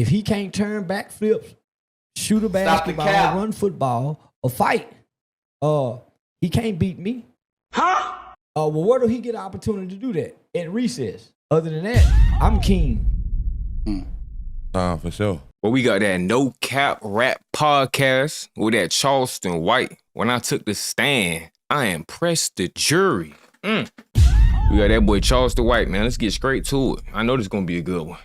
If he can't turn backflips, shoot a basketball, run football, or fight, he can't beat me. Huh? Well, where do he get an opportunity to do that? At recess. Other than that, I'm king. For sure. Well, we got that No Cap Rap podcast with that Charleston White. When I took the stand, I impressed the jury. We got that boy Charleston White, man. Let's get straight to it. I know this is going to be a good one.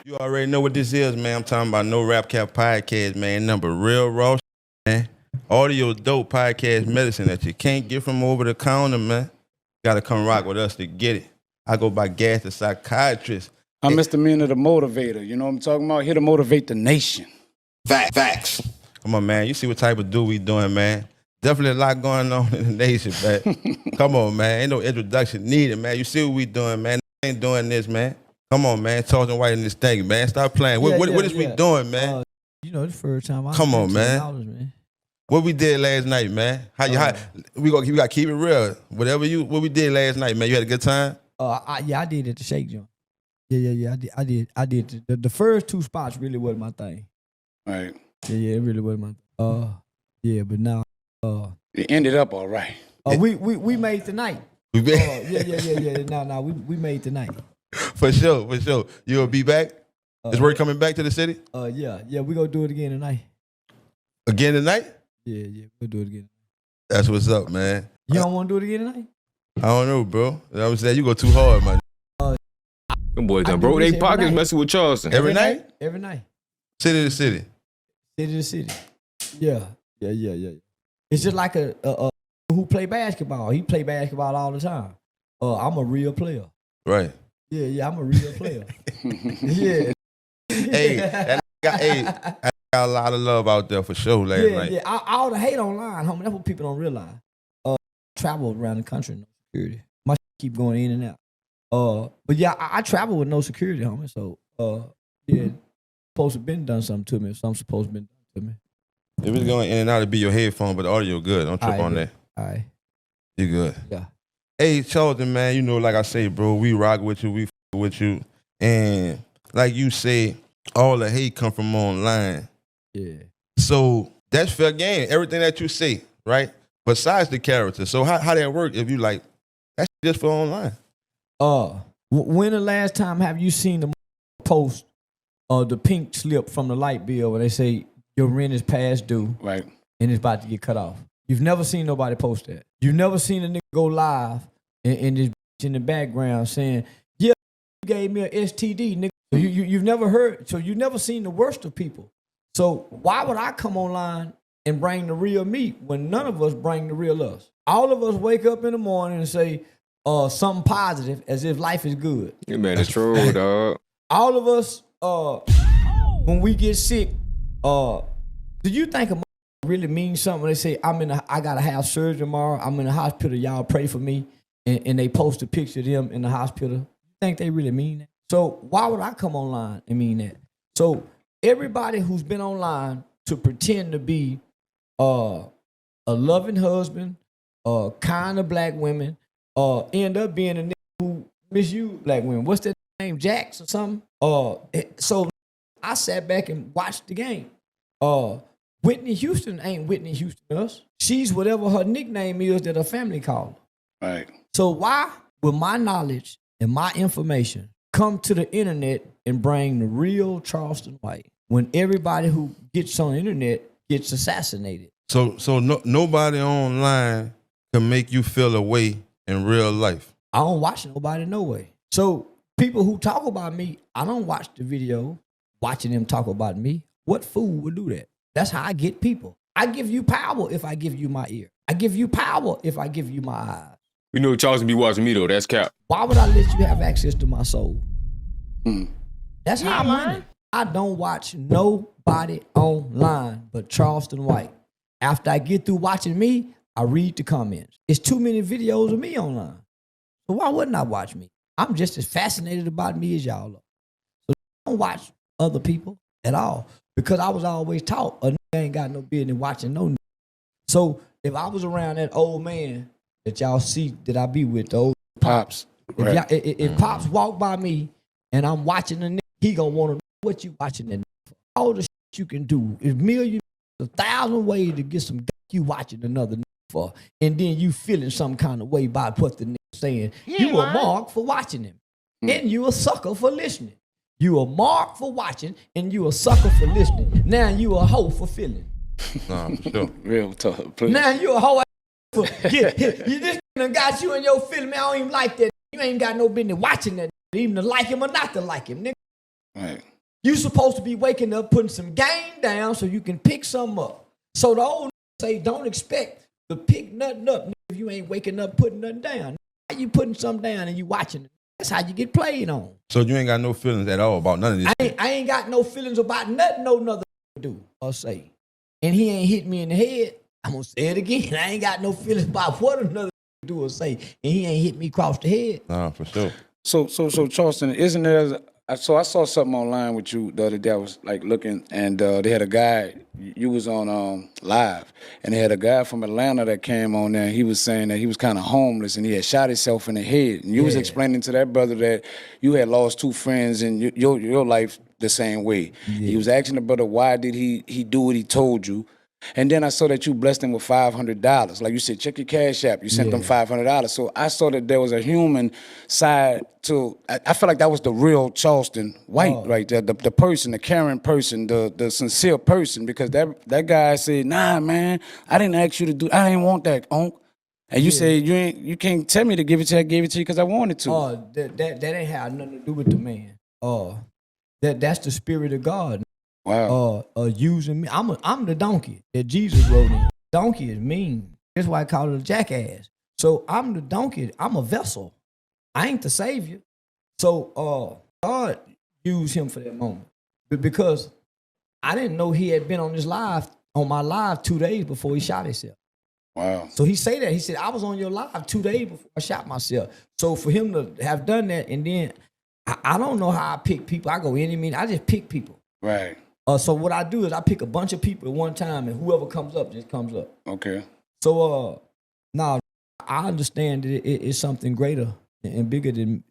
You already know what this is, man. I'm talking about No Rap Cap podcast, man. Number real raw, man. Audio dope podcast medicine that you can't get from over the counter, man. Got to come rock with us to get it. I go by Gas the Psychiatrist. I'm Mr. Mina the Motivator. You know what I'm talking about? Here to motivate the nation. Facts. Come on, man. You see what type of do we doing, man. Definitely a lot going on in the nation, man. Come on, man. Ain't no introduction needed, man. You see what we doing, man. Ain't doing this, man. Come on, man. Charleston White in this thing, man. Stop playing. What is we doing, man? The first time I come on, man. What we did last night, man? We got to keep it real. What we did last night, man. You had a good time? I did at the Shake Joint. Yeah. I did. The first two spots really wasn't my thing. Right. Yeah, it really wasn't my. But now. It ended up all right. We made the night. We made. Yeah. No, we made the night. For sure. You'll be back. Is Work coming back to the city? Yeah. We gonna do it again tonight. Again tonight? Yeah. We'll do it again. That's what's up, man. You don't want to do it again tonight? I don't know, bro. You know what I'm saying? You go too hard, man. Them boys done broke their pockets messing with Charleston. Every night? Every night. City to city. City to city. Yeah. It's just like a who play basketball. He play basketball all the time. I'm a real player. Right. Yeah, I'm a real player. Yeah. I got a lot of love out there for sure last night. Yeah. All the hate online, homie. That's what people don't realize. Travel around the country, no security. My keep going in and out. But yeah, I travel with no security, homie. So supposed to been done something to me. If something supposed to been done to me. If it's going in and out, it'd be your headphone, but the audio good. Don't trip on that. All right. You good. Yeah. Hey, Charleston, man, you know, like I say, bro, we rock with you, we with you. And like you say, all the hate come from online. Yeah. So that's fair game. Everything that you say, right? Besides the character. So how that work if you like, that's just for online? When the last time have you seen the post the pink slip from the light bill where they say your rent is past due, right, and it's about to get cut off? You've never seen nobody post that. You've never seen a nigga go live and this bitch in the background saying, yeah, you gave me an STD, nigga. So you've never heard, so you've never seen the worst of people. So why would I come online and bring the real me when none of us bring the real us? All of us wake up in the morning and say something positive as if life is good. You man, it's true, dog. All of us, when we get sick, do you think a really mean something when they say, I gotta have surgery tomorrow, I'm in the hospital, y'all pray for me, and they post a picture of them in the hospital? You think they really mean that? So why would I come online and mean that? So everybody who's been online to pretend to be a loving husband, kind of black women, end up being a nigga who misuse black women. What's that name, Jax or something? So I sat back and watched the game. Whitney Houston ain't Whitney Houston to us. She's whatever her nickname is that her family called her. Right. So why would my knowledge and my information come to the internet and bring the real Charleston White when everybody who gets on the internet gets assassinated? So nobody online can make you feel a way in real life. I don't watch nobody no way. So people who talk about me, I don't watch the video watching them talk about me. What fool would do that? That's how I get people. I give you power if I give you my ear. I give you power if I give you my eyes. You know Charleston be watching me though, that's cap. Why would I let you have access to my soul? That's how I'm running. I don't watch nobody online but Charleston White. After I get through watching me, I read the comments. It's too many videos of me online. So why wouldn't I watch me? I'm just as fascinated about me as y'all are. So I don't watch other people at all because I was always taught a nigga ain't got no business watching no nigga. So if I was around that old man that y'all see that I be with, the old Pops. If Pops walk by me and I'm watching the nigga, he gonna want to know what you watching that nigga all the shit you can do. It's millions, 1,000 ways to get some you watching another for, and then you feeling some kind of way by what the nigga saying. You a mark for watching him, and you a sucker for listening. You a mark for watching, and you a sucker for listening. Now you a hoe for feeling. Nah, for sure. Real talk, please. Now you a hoe for you just done got you in your feeling. Man, I don't even like that. You ain't got no business watching that, even to like him or not to like him, nigga. Right. You supposed to be waking up, putting some game down so you can pick some up. So the old say, don't expect to pick nothing up if you ain't waking up, putting nothing down. How you putting something down and you watching it? That's how you get played on. So you ain't got no feelings at all about none of this? I ain't got no feelings about nothing no another do or say. And he ain't hit me in the head. I'm going to say it again. I ain't got no feelings about what another do or say. And he ain't hit me across the head. Nah, for sure. So Charleston, isn't there? So I saw something online with you the other day. I was like looking, and they had a guy. You was on live, and they had a guy from Atlanta that came on there. And he was saying that he was kind of homeless, and he had shot himself in the head. And you was explaining to that brother that you had lost 2 friends in your life the same way. Yeah. He was asking the brother why did he do what he told you. And then I saw that you blessed him with $500. Like you said, check your Cash App. You sent them $500. So I saw that there was a human side to. I felt like that was the real Charleston White right there, the person, the caring person, the sincere person. Because that guy said, "Nah, man, I didn't ask you to do. I didn't want that, Unc." And you said you can't tell me to give it to you. I gave it to you because I wanted to. That ain't had nothing to do with the man. That's the spirit of God. Wow. Using me. I'm the donkey that Jesus rode in. Donkey is mean. That's why I call it a jackass. So I'm the donkey. I'm a vessel. I ain't the savior. So God used him for that moment. But because I didn't know he had been on my live 2 days before he shot himself. Wow. So he said that. He said, I was on your live 2 days before I shot myself. So for him to have done that, and then I don't know how I pick people. I go any mean. I just pick people. Right. So what I do is I pick a bunch of people at one time, and whoever comes up just comes up. Okay. So now I understand that it's something greater and bigger than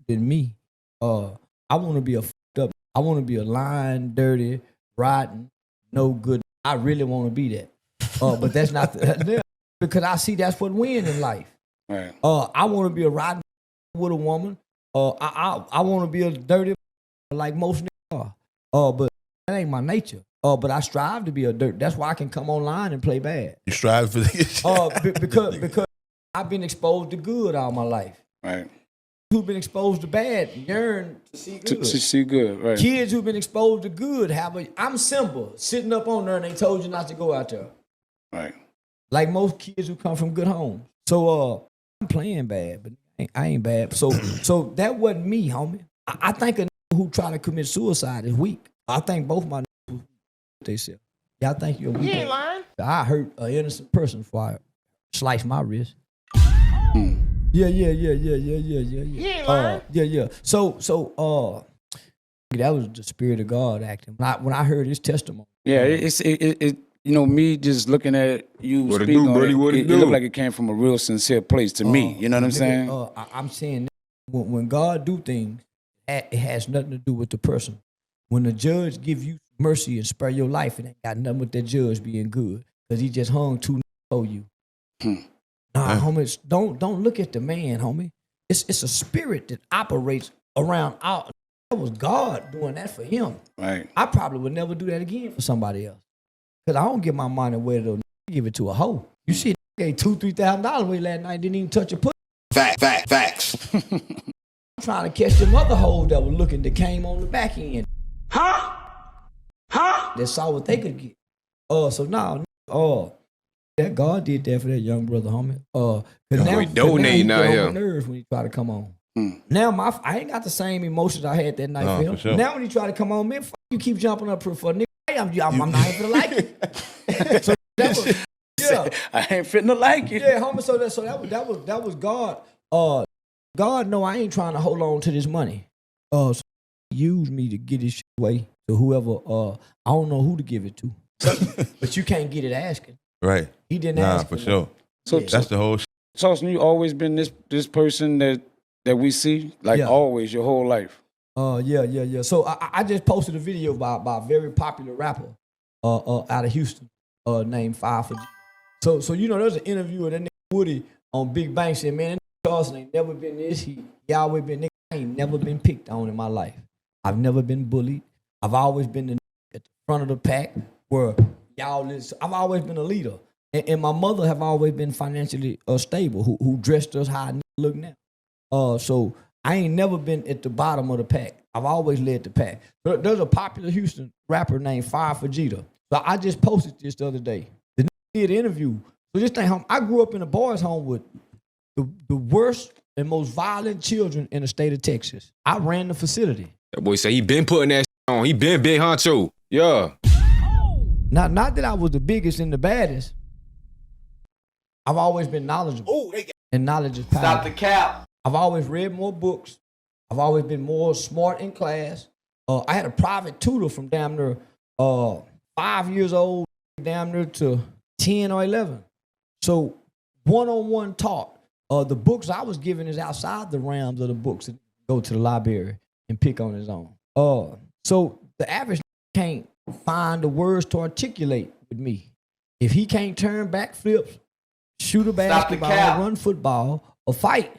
me. I want to be a fucked up. I want to be a lying, dirty, rotten, no good. I really want to be that. But that's not because I see that's what wins in life. Right. I want to be a rotten with a woman. I want to be a dirty like most niggas are. But that ain't my nature. But I strive to be a dirt. That's why I can come online and play bad. You strive for this? Because I've been exposed to good all my life. Right. Who've been exposed to bad yearn to see good. To see good, right. Kids who've been exposed to good I'm Simba, sitting up on there and they told you not to go out there. Right. Like most kids who come from good homes. So I'm playing bad, but I ain't bad. So that wasn't me, homie. I think a nigga who try to commit suicide is weak. I think both my niggas they said, y'all think you're weak. You ain't lying. I hurt an innocent person before I slice my wrist. Yeah. You ain't lying. Yeah. So that was the spirit of God acting. When I heard his testimony. Yeah, it you know, me just looking at you What it speak do, on buddy? What it it do? looked like it came from a real sincere place to me. You know what I'm saying? I'm saying when God do things, it has nothing to do with the person. When the judge give you mercy and spare your life, it ain't got nothing with that judge being good because he just hung 2 for you. Nah, homie, don't look at the man, homie. It's a spirit that operates around out. That was God doing that for him. Right. I probably would never do that again for somebody else. Because I don't give my money away to give it to a hoe. You see, gave $2,000-$3,000 away last night, didn't even touch a pussy. Facts. I'm trying to catch them other hoes that were looking that came on the back end. Huh? That saw what they could get. So now, that God did that for that young brother, homie. we donating out here. Nerves when he try to come on. Now I ain't got the same emotions I had that night for him. For sure. Now when he try to come on, man, you keep jumping up for a nigga. I'm not even gonna like it. So that was, yeah. I ain't fitting to like it. Yeah, homie. So that was God. God know I ain't trying to hold on to this money. So he used me to get this shit away to whoever. I don't know who to give it to, but you can't get it asking. Right. He didn't ask for sure. So That's the whole shit. Charleston, you always been this person that we see, like always, your whole life. Yeah. So I just posted a video by a very popular rapper out of Houston named Five for G. So you know, there's an interview with that nigga Woody on Big Bang saying, man, that nigga Charleston ain't never been this. He always been nigga. I ain't never been picked on in my life. I've never been bullied. I've always been the nigga at the front of the pack where y'all is. I've always been a leader. And my mother have always been financially stable, who dressed us how I look now. So I ain't never been at the bottom of the pack. I've always led the pack. There's a popular Houston rapper named Five for Jeter. So I just posted this the other day. The nigga did an interview. So just think, I grew up in a boys' home with the worst and most violent children in the state of Texas. I ran the facility. That boy say he been putting that on. He been big honcho. Yeah. Not that I was the biggest and the baddest. I've always been knowledgeable. And knowledge is power. Stop the cap. I've always read more books. I've always been more smart in class. I had a private tutor from damn near 5 years old, damn near to 10 or 11. So one-on-one taught. The books I was given is outside the realms of the books that go to the library and pick on his own. So the average can't find the words to articulate with me. If he can't turn back flips, shoot a basketball, run football, or fight,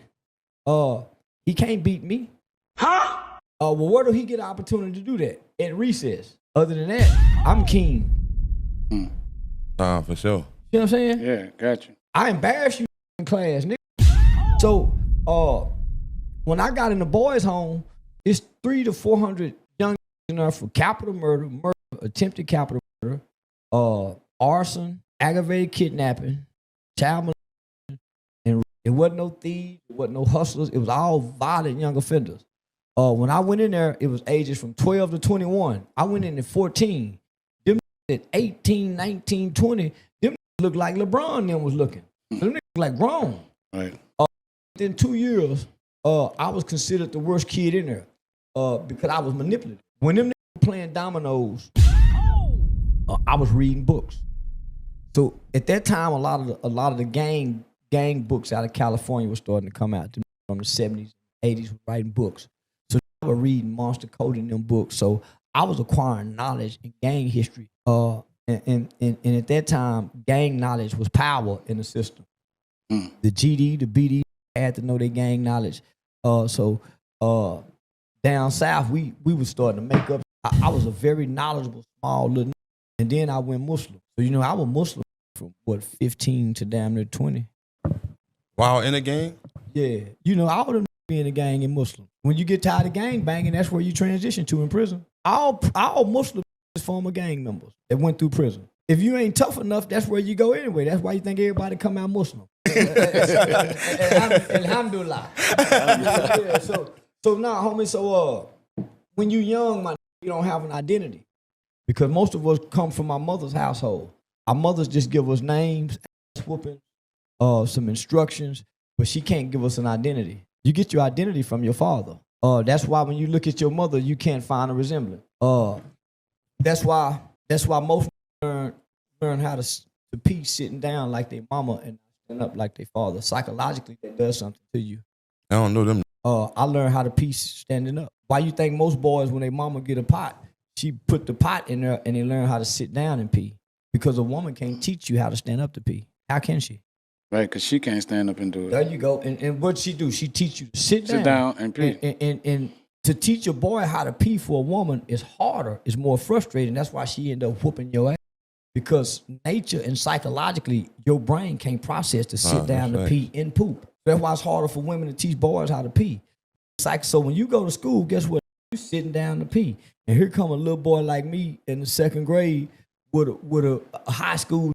he can't beat me. Huh? Well, where do he get an opportunity to do that? At recess. Other than that, I'm keen. For sure. You know what I'm saying? Yeah, gotcha. I embarrass you in class, nigga. So, when I got in the boys' home, it's 300 to 400 young in there for capital murder, attempted capital murder, arson, aggravated kidnapping, child molestation, and it wasn't no thieves, it wasn't no hustlers. It was all violent young offenders. When I went in there, it was ages from 12 to 21. I went in at 14. Them at 18, 19, 20, them looked like LeBron them was looking. Them niggas like grown. Right. Within 2 years, I was considered the worst kid in there because I was manipulative. When them niggas were playing dominoes, I was reading books. So at that time, a lot of the gang books out of California were starting to come out. From the 70s, 80s, were writing books. So I was reading Monster Code in them books. So I was acquiring knowledge in gang history. And at that time, gang knowledge was power in the system. The GD, the BD had to know their gang knowledge. So down south, we was starting to make up. I was a very knowledgeable, small little, and then I went Muslim. So you know, I was Muslim from 15 to damn near 20. While in the game? Yeah, you know, all of them be in the gang and Muslim. When you get tired of gang banging, that's where you transition to in prison. All Muslims former gang members that went through prison. If you ain't tough enough, that's where you go anyway. That's why you think everybody come out Muslim. Alhamdulillah. Yeah, so now, homie, so when you young, you don't have an identity. Because most of us come from our mother's household. Our mothers just give us names, ass whooping, some instructions, but she can't give us an identity. You get your identity from your father. That's why when you look at your mother, you can't find a resemblance. That's why most learn how to pee sitting down like their mama and stand up like their father. Psychologically, that does something to you. I don't know them. I learned how to pee standing up. Why you think most boys, when their mama get a pot, she put the pot in there and they learn how to sit down and pee? Because a woman can't teach you how to stand up to pee. How can she? Right, because she can't stand up and do it. There you go. And what she do? She teach you to sit down and pee. And to teach a boy how to pee for a woman is harder. It's more frustrating. That's why she end up whooping your ass. Because nature and psychologically, your brain can't process to sit down to pee and poop. That's why it's harder for women to teach boys how to pee. It's like, so when you go to school, guess what? You're sitting down to pee. And here come a little boy like me in the second grade with a high school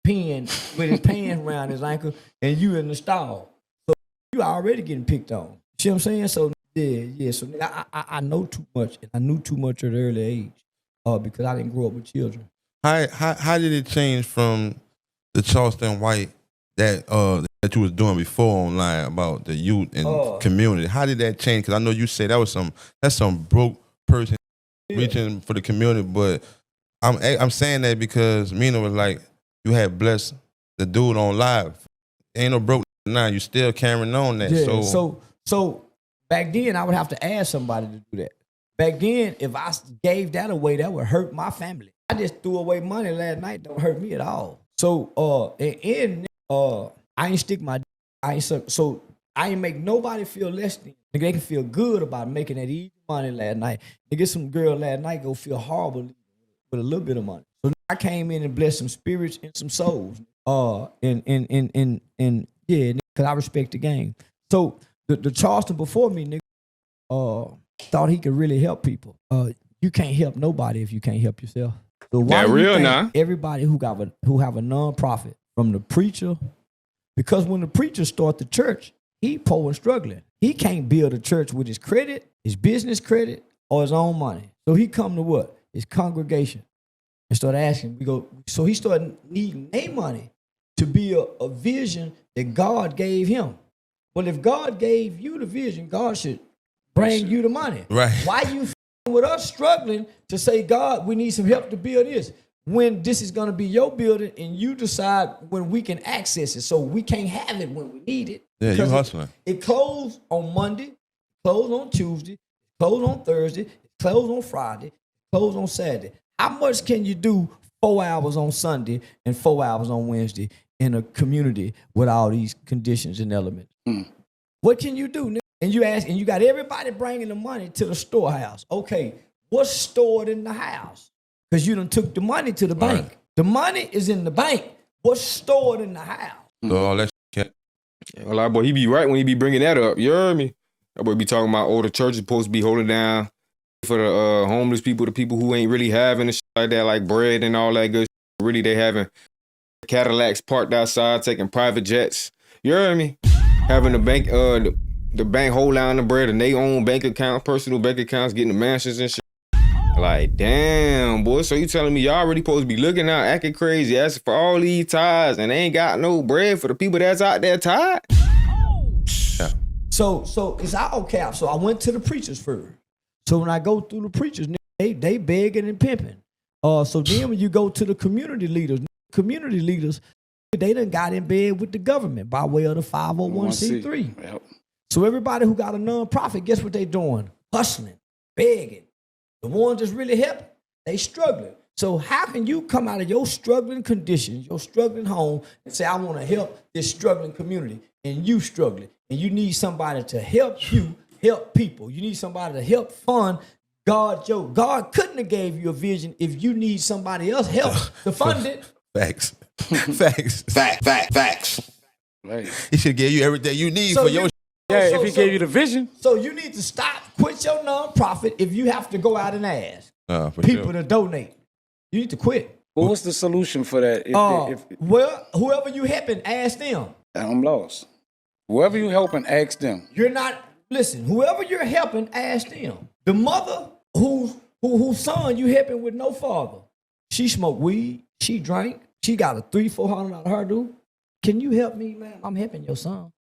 peeing with his pants around his ankle, and you in the stall. So you already getting picked on. See what I'm saying? So yeah. So I know too much, and I knew too much at an early age because I didn't grow up with children. How did it change from the Charleston White that you was doing before online about the youth and community? How did that change? Because I know you say that's some broke person reaching for the community, but I'm saying that because Mina was like, you had blessed the dude on live. Ain't no broke now. You still carrying on that. Yeah. So back then I would have to ask somebody to do that. Back then, if I gave that away, that would hurt my family. I just threw away money last night. Don't hurt me at all. So, I ain't stick my. So I ain't make nobody feel less than. Nigga, they can feel good about making that easy money last night. Nigga, some girl last night go feel horrible with a little bit of money. So I came in and blessed some spirits and some souls. Yeah, because I respect the game. So the Charleston before me, nigga, thought he could really help people. You can't help nobody if you can't help yourself. So why That do you real think now. everybody who have a nonprofit, from the preacher, because when the preacher start the church, he poor and struggling. He can't build a church with his credit, his business credit, or his own money. So he come to what? His congregation and start asking. So he started needing their money to build a vision that God gave him. Well, if God gave you the vision, God should bring you the money. Right. Why you with us struggling to say, God, we need some help to build this, when this is going to be your building and you decide when we can access it. So we can't have it when we need it. Yeah, you Because hustling. It closed on Monday, closed on Tuesday, closed on Thursday, closed on Friday, closed on Saturday. How much can you do 4 hours on Sunday and 4 hours on Wednesday in a community with all these conditions and elements? What can you do? And you ask, and you got everybody bringing the money to the storehouse. Okay, what's stored in the house? Because you done took the money to the bank. Right. The money is in the bank. What's stored in the house? So all that shit. Well, like, boy, he be right when he be bringing that up. You heard me? That boy be talking about, the church is supposed to be holding down for the homeless people, the people who ain't really having and shit like that, like bread and all that good shit. Really, they having Cadillacs parked outside, taking private jets. You heard me? Having the bank, the bank hold down the bread and they own bank account, personal bank accounts, getting the mansions and shit. Like, damn, boy. So you telling me y'all already supposed to be looking out, acting crazy, asking for all these tithes, and they ain't got no bread for the people that's out there tied? Yeah. So it's all cap. So I went to the preachers first. So when I go through the preachers, they begging and pimping. So then when you go to the community leaders, they done got in bed with the government by way of the 501c3. Yep. So everybody who got a nonprofit, guess what they doing? Hustling, begging. The ones that's really helping, they struggling. So how can you come out of your struggling conditions, your struggling home, and say, I want to help this struggling community, and you struggling, and you need somebody to help you help people. You need somebody to help fund God. God couldn't have gave you a vision if you need somebody else help to fund it. Facts. Facts. Right. He should give you everything you need So for you- your Yeah, So- if he so- gave you the vision. So you need to quit your nonprofit if you have to go out and ask for people sure. to donate. You need to quit. Well, what's the solution for that? If Well, whoever you helping, ask them. I'm lost. Whoever you helping, ask them. You're not, listen, whoever you're helping, ask them. The mother whose son you helping with no father, she smoked weed, she drank, she got a $300-400 hairdo. Can you help me, man? I'm helping your son.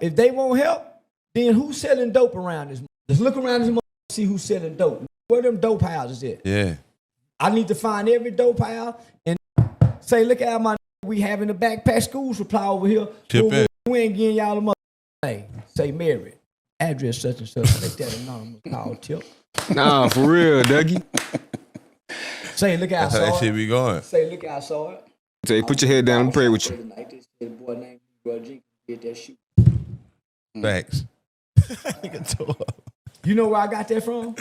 If they won't help, then who's selling dope around this? Let's look around this mother and see who's selling dope. Where them dope houses at? Yeah. I need to find every dope house and say, look at my we having a backpack school supply over here. Chip in. We ain't getting y'all the mother. Hey, say Mary, address such and such. Make that anonymous call tip. Nah, for real, Dougie. Say, look out, That's how that saw shit it. be going. Say, look out, saw it. Say, put your head down and pray with you. Tonight, they said, boy named Roger get that shoot. Facts. Nigga tore up. You know where I got that from?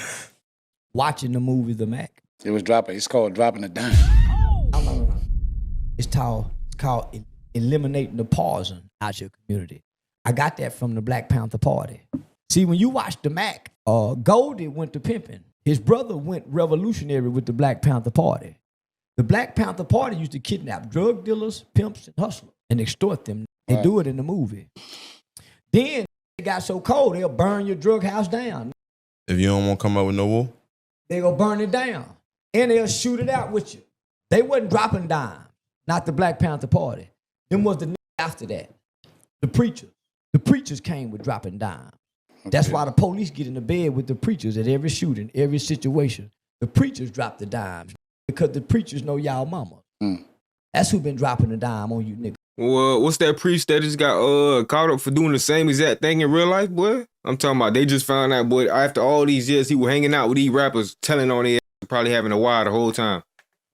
Watching the movie The Mac. It was dropping. It's called dropping a dime. No. It's called eliminating the poison out your community. I got that from the Black Panther Party. See, when you watch The Mac, Goldie went to pimping. His brother went revolutionary with the Black Panther Party. The Black Panther Party used to kidnap drug dealers, pimps, and hustlers and extort them. They do it in the movie. Then it got so cold, they'll burn your drug house down. If you don't want to come up with no wool, They go burn it down. And they'll shoot it out with you. They wasn't dropping dimes, not the Black Panther Party. Them was the niggas after that. The preachers. The preachers came with dropping dimes. That's why the police get in the bed with the preachers at every shooting, every situation. The preachers drop the dimes because the preachers know y'all mama. That's who been dropping the dime on you niggas. Well, what's that priest that just got caught up for doing the same exact thing in real life, boy? I'm talking about they just found out, boy, after all these years he was hanging out with these rappers, telling on their ass, probably having a wire the whole time.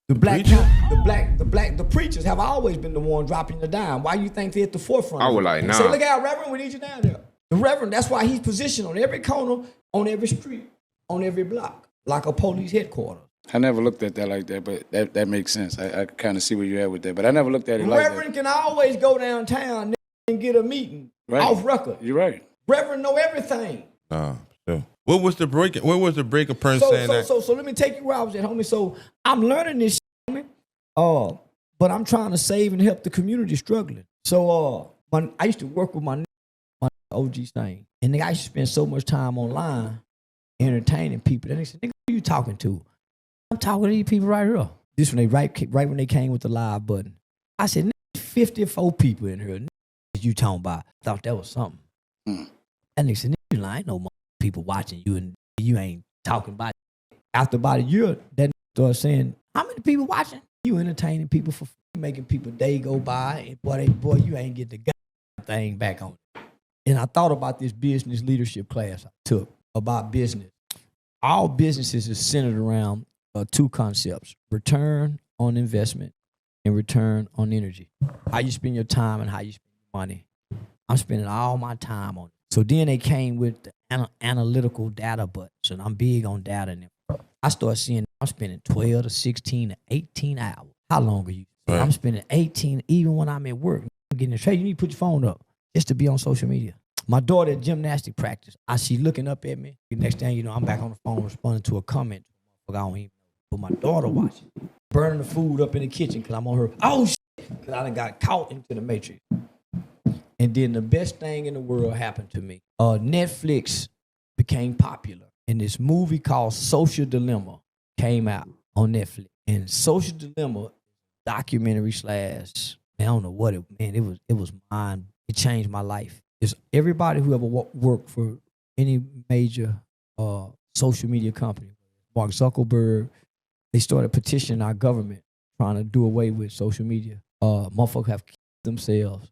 The preachers have always been the one dropping the dime. Why you think they're at the forefront? I was like, nah. Say, look out, Reverend, we need you down there. The Reverend, that's why he's positioned on every corner, on every street, on every block, like a police headquarters. I never looked at that like that, but that makes sense. I kind of see where you're at with that, but I never looked at it like that. Reverend can always go downtown and get a meeting off record. You're right. Reverend know everything. Sure. What was the break? What was the breaker person saying that? So let me take you where I was at, homie. So I'm learning this, homie. But I'm trying to save and help the community struggling. So I used to work with my OG thing, and I used to spend so much time online entertaining people. Then they said, "Nigga, who you talking to?" I'm talking to these people right here. This when they right when they came with the live button. I said, 54 people in here. You talking about? I thought that was something. And they said, I ain't no more people watching you and you ain't talking about it. After about a year, that started saying, how many people watching? You entertaining people for free, making people day go by, and boy, you ain't get the goddamn thing back on it. And I thought about this business leadership class I took about business. All businesses is centered around two concepts: return on investment and return on energy. How you spend your time and how you spend your money. I'm spending all my time on it. So then they came with the analytical data buttons, and I'm big on data now. I started seeing I'm spending 12 to 16 to 18 hours. How long are you? Right. I'm spending 18 even when I'm at work. I'm getting in trade. You need to put your phone up just to be on social media. My daughter at gymnastic practice, she looking up at me. The next thing you know, I'm back on the phone responding to a comment. I don't even know. But my daughter watching, burning the food up in the kitchen because I'm on her. Oh, shit, because I done got caught into the matrix. And then the best thing in the world happened to me. Netflix became popular, and this movie called Social Dilemma came out on Netflix. And Social Dilemma, documentary / I don't know what it was mine. It changed my life. It's everybody who ever worked for any major social media company, Mark Zuckerberg, they started petitioning our government trying to do away with social media. Motherfuckers have killed themselves.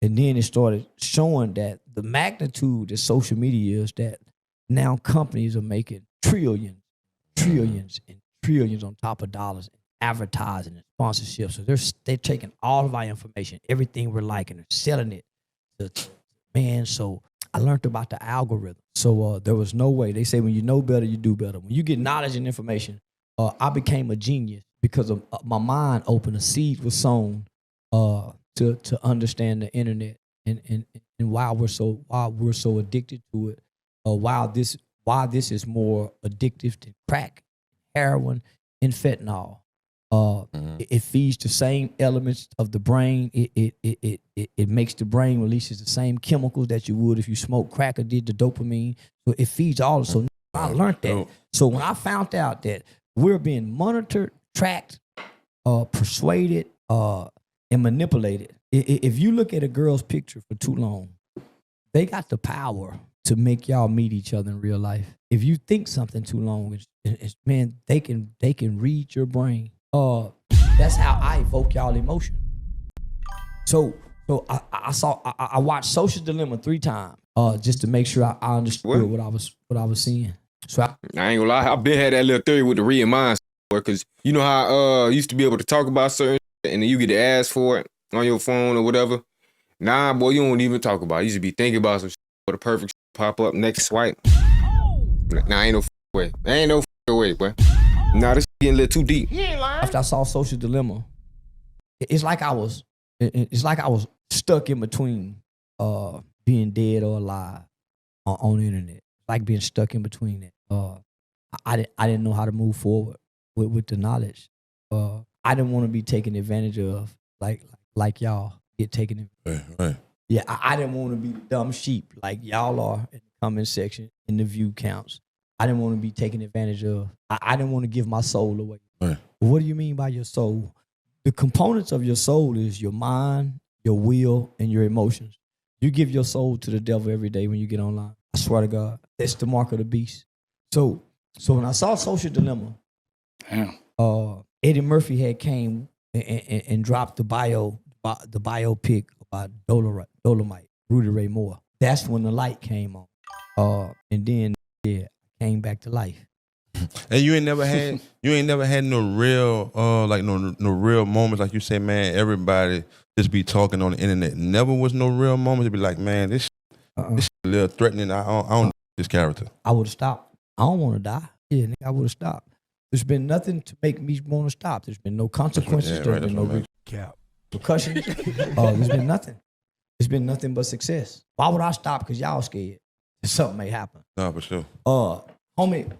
And then it started showing that the magnitude that social media is, that now companies are making trillions on top of dollars in advertising and sponsorship. So they're taking all of our information, everything we're liking, and selling it to man. So I learned about the algorithm. So there was no way. They say when you know better, you do better. When you get knowledge and information, I became a genius because of my mind opened. A seed was sown to understand the internet and why we're so addicted to it. Why this is more addictive than crack, heroin, and fentanyl. It feeds the same elements of the brain. It makes the brain releases the same chemicals that you would if you smoke crack or did the dopamine. So it feeds all. So I learned that. So when I found out that we're being monitored, tracked, persuaded, and manipulated. If you look at a girl's picture for too long, they got the power to make y'all meet each other in real life. If you think something too long, man, they can read your brain. That's how I evoke y'all emotion. So I watched Social Dilemma 3 times, just to make sure I understood what I was seeing. So I ain't gonna lie, I've been had that little theory with the real mind, because you know how I used to be able to talk about certain shit and then you get to ask for it on your phone or whatever. Nah, boy, you don't even talk about it. You should be thinking about some shit for the perfect shit pop up next swipe. Nah, ain't no way. Ain't no way, boy. Nah, this getting a little too deep. After I saw Social Dilemma, it's like I was stuck in between being dead or alive on the internet. Like being stuck in between it. I didn't know how to move forward with the knowledge. I didn't want to be taken advantage of like y'all get taken advantage of. Right. Yeah, I didn't want to be the dumb sheep like y'all are in the comment section, in the view counts. I didn't want to be taken advantage of. I didn't want to give my soul away. Right. What do you mean by your soul? The components of your soul is your mind, your will, and your emotions. You give your soul to the devil every day when you get online. I swear to God, that's the mark of the beast. So when I saw Social Dilemma, Eddie Murphy had came and dropped the bio the biopic about Dolomite, Rudy Ray Moore. That's when the light came on. And then came back to life. And you ain't never had no real no real moments like you say, man. Everybody just be talking on the internet. Never was no real moments to be like, man, this shit a little threatening. I don't know this character. I would have stopped. I don't want to die. Yeah, nigga, I would have stopped. There's been nothing to make me want to stop. There's been no consequences. Yeah, There's right, been no repercussions. There's been nothing. There's been nothing but success. Why would I stop? Because y'all scared that something may happen. No, for sure. Homie,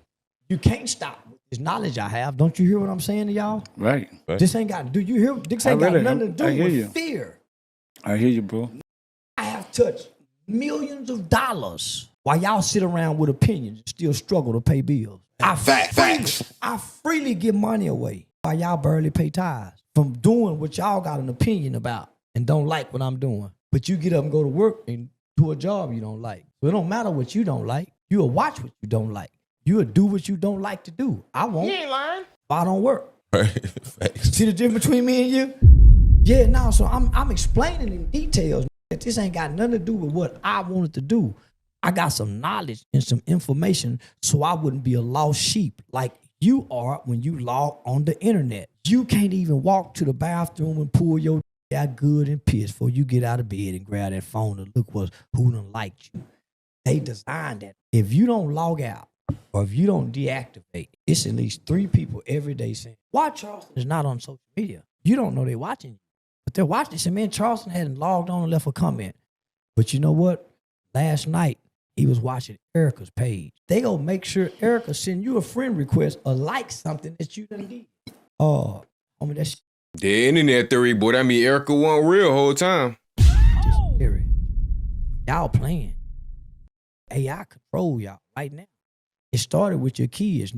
you can't stop with this knowledge I have. Don't you hear what I'm saying to y'all? Right. This ain't got. Do you hear? This ain't got nothing to do with fear. I hear you, bro. I have touched millions of dollars while y'all sit around with opinions and still struggle to pay bills. I freely give money away while y'all barely pay tithes from doing what y'all got an opinion about and don't like what I'm doing. But you get up and go to work and do a job you don't like. So it don't matter what you don't like. You'll watch what you don't like. You'll do what you don't like to do. I won't. You ain't lying. If I don't work. Facts. See the difference between me and you? Yeah, no, so I'm explaining in details that this ain't got nothing to do with what I wanted to do. I got some knowledge and some information so I wouldn't be a lost sheep like you are when you log on the internet. You can't even walk to the bathroom and pull your out good and piss before you get out of bed and grab that phone and look who done liked you. They designed that. If you don't log out or if you don't deactivate, it's at least 3 people every day saying, why Charleston is not on social media? You don't know they're watching you. But they're watching. They say, man, Charleston hadn't logged on and left a comment. But you know what? Last night, he was watching Erica's page. They gonna make sure Erica send you a friend request or like something that you done did. Oh, homie, that's The internet theory, boy. That mean Erica wasn't real whole time. just scary. Y'all playing. AI control y'all right now. It started with your kids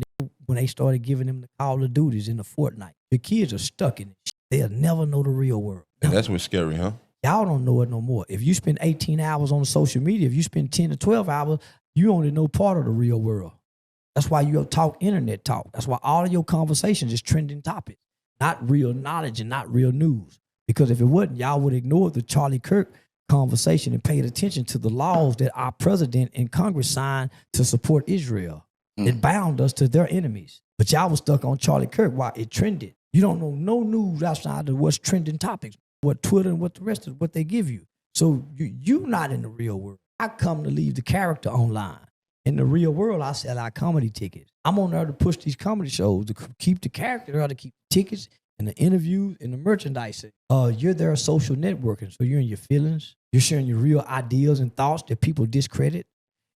when they started giving them the Call of Duties in the Fortnite. Your kids are stuck in it. They'll never know the real world. And that's what's scary, huh? Y'all don't know it no more. If you spend 18 hours on social media, if you spend 10 to 12 hours, you only know part of the real world. That's why you talk internet talk. That's why all of your conversations is trending topics, not real knowledge and not real news. Because if it wasn't, y'all would ignore the Charlie Kirk conversation and paid attention to the laws that our president and Congress signed to support Israel. It bound us to their enemies. But y'all was stuck on Charlie Kirk while it trended. You don't know no news outside of what's trending topics, what Twitter and what the rest of what they give you. So you not in the real world. I come to leave the character online. In the real world, I sell our comedy tickets. I'm on there to push these comedy shows, to keep the character there, to keep the tickets and the interviews and the merchandising. You're there social networking, so you're in your feelings. You're sharing your real ideas and thoughts that people discredit.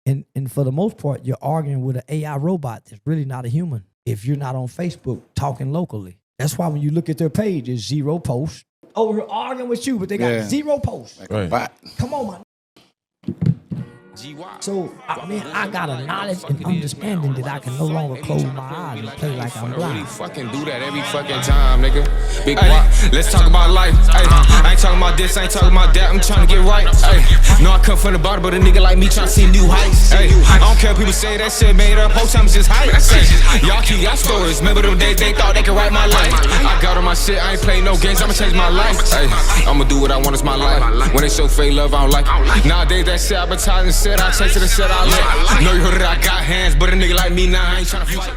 And for the most part, you're arguing with an AI robot that's really not a human. If you're not on Facebook talking locally. That's why when you look at their page, it's 0 posts. Oh, we're arguing with you, but they got 0 posts. Right. Come on, man. So, I got a knowledge and understanding that I can no longer close my eyes and play like I'm blind. Fucking do that every fucking time, nigga. Big let's talk about life. Ay, I ain't talking about this, I ain't talking about that. I'm trying to get right. Ay, no, I come from the bottom, but a nigga like me trying to see new heights. Ay, I don't care if people say that shit made up. Whole time it's just hype. Y'all keep y'all stories. Remember them days they thought they could write my life. I got on my shit, I ain't playing no games. I'ma change my life. Ay, I'ma do what I want, it's my life. When they show fake love, I don't like it. Nowadays that shit advertising shit, I chase it and shit I like. Know you heard it, I got hands, but a nigga like me now, I ain't tryna fight.